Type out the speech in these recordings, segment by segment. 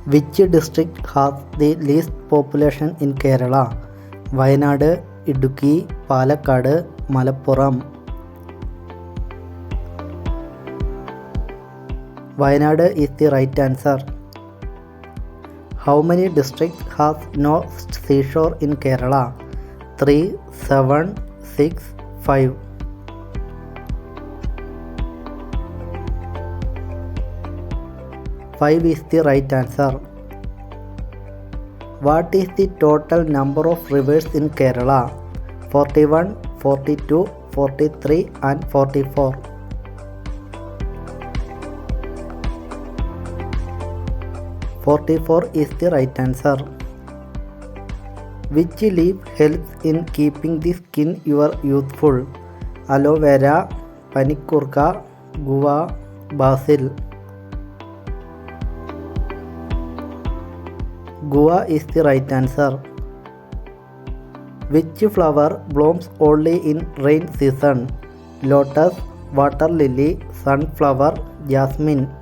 Which district has the least population in Kerala? Wayanad, Idukki, Palakkad, Malappuram. Wayanad is the right answer. How many districts has no seashore in Kerala? 3, 7, 6, 5. 5 is the right answer. What is the total number of rivers in Kerala? 41, 42, 43 and 44. 44 is the right answer. Which leaf helps in keeping the skin youthful? Aloe vera, panikurka, guava, basil. Guava is the right answer. Which flower blooms only in rain season? Lotus, water lily, sunflower, jasmine.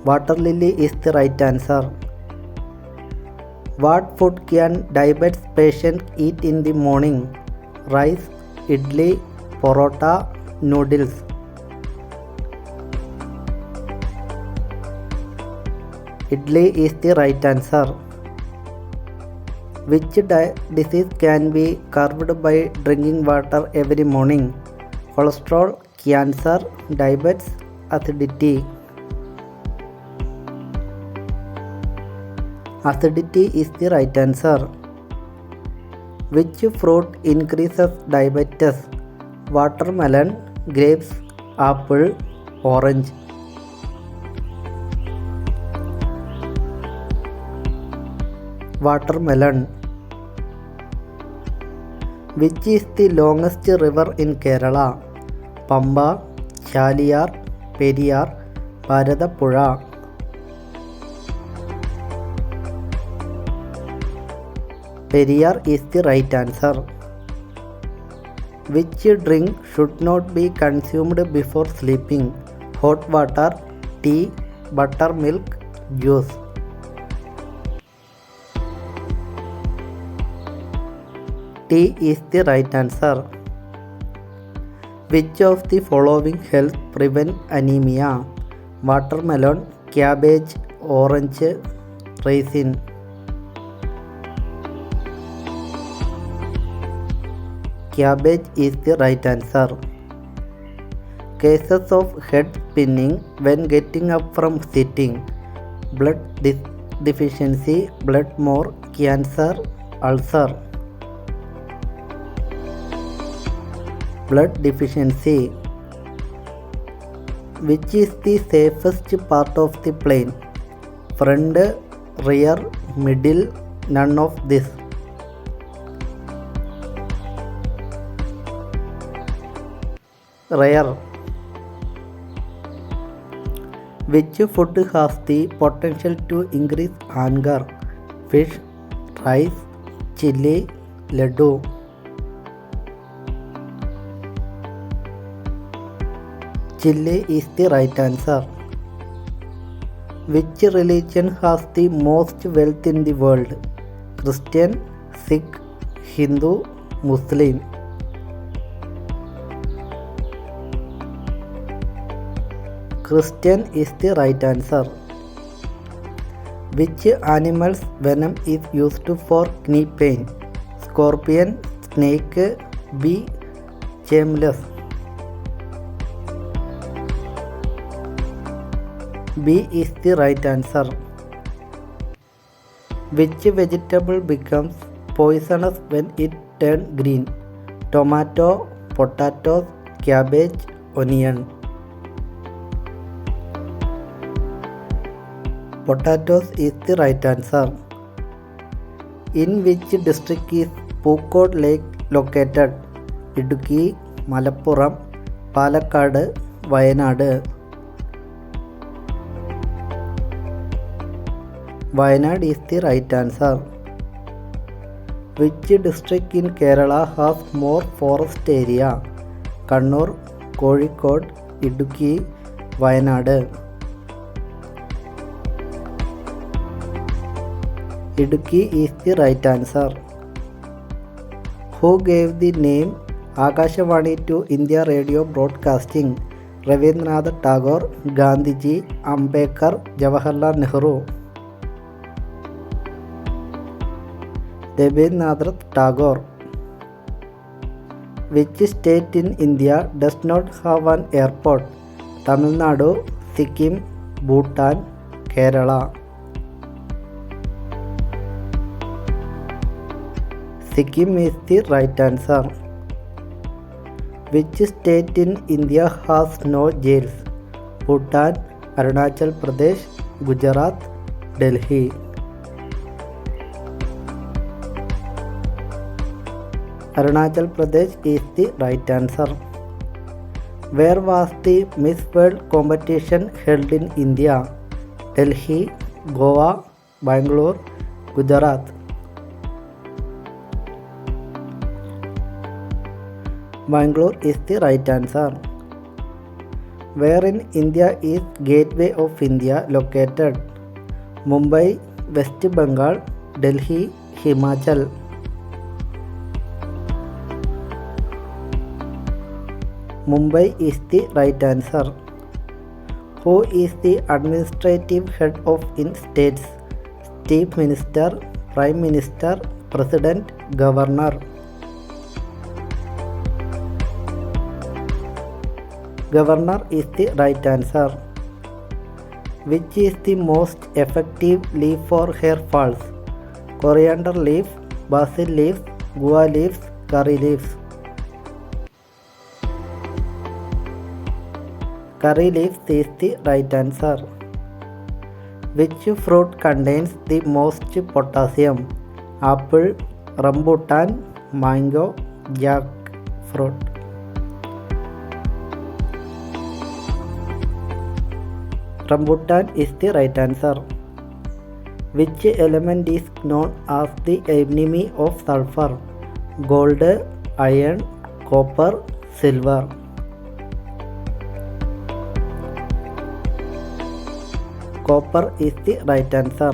Water lily is the right answer. What food can diabetes patient eat in the morning? Rice, idli, porota, noodles. Idli is the right answer. Which disease can be curbed by drinking water every morning? Cholesterol, cancer, diabetes, acidity. Acidity is the right answer. Which fruit increases diabetes? Watermelon, grapes, apple, orange. Watermelon. Which is the longest river in Kerala? Pamba, Chaliyar, Periyar, Bharatapuzha. Periyar is the right answer. Which drink should not be consumed before sleeping? Hot water, tea, buttermilk, juice. Tea is the right answer. Which of the following helps prevent anemia? Watermelon, cabbage, orange, raisin. Cabbage is the right answer. Cases of head spinning when getting up from sitting. Blood deficiency, blood more, cancer, ulcer. Blood deficiency. Which is the safest part of the plane? Front, rear, middle, none of this. Rear. Which food has the potential to increase anger? Fish, rice, chili, laddu. Chili is the right answer. Which religion has the most wealth in the world? Christian, Sikh, Hindu, Muslim. Christian is the right answer. Which animal's venom is used for knee pain? Scorpion, snake, bee, shameless. B is the right answer. Which vegetable becomes poisonous when it turns green? Tomato, potatoes, cabbage, onion. Potatoes is the right answer. In which district is Pukkot Lake located? Idukki, Malappuram, Palakkad, Wayanad. Wayanad is the right answer. Which district in Kerala has more forest area? Kannur, Kozhikode, Idukki, Wayanad. Idukki is the right answer. Who gave the name Akashvani to India radio broadcasting? Rabindranath Tagore, Gandhiji, Ambedkar, Jawaharlal Nehru. Rabindranath Tagore. Which state in India does not have an airport? Tamil Nadu, Sikkim, Bhutan, Kerala. Sikkim is the right answer. Which state in India has no jails? Bhutan, Arunachal Pradesh, Gujarat, Delhi. Arunachal Pradesh is the right answer. Where was the Miss World competition held in India? Delhi, Goa, Bangalore, Gujarat. Bangalore is the right answer. Where in India is Gateway of India located? Mumbai, West Bengal, Delhi, Himachal. Mumbai is the right answer. Who is the administrative head of in states? Chief Minister, Prime Minister, President, Governor. Governor is the right answer. Which is the most effective leaf for hair falls? Coriander leaf, basil leaf, guava leaves, curry leaves. Curry leaves is the right answer. Which fruit contains the most potassium? Apple, rambutan, mango, jackfruit. Rambutan is the right answer. Which element is known as the enemy of sulfur? Gold, iron, copper, silver. Copper is the right answer.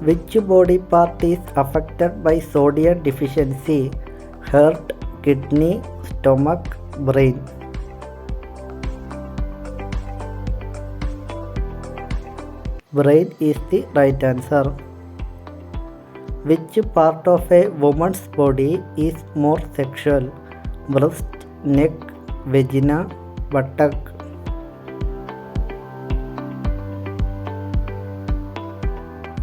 Which body part is affected by sodium deficiency? Heart, kidney, stomach, brain. Brain is the right answer. Which part of a woman's body is more sexual? Breast, neck, vagina, buttock.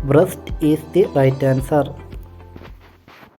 Breast is the right answer.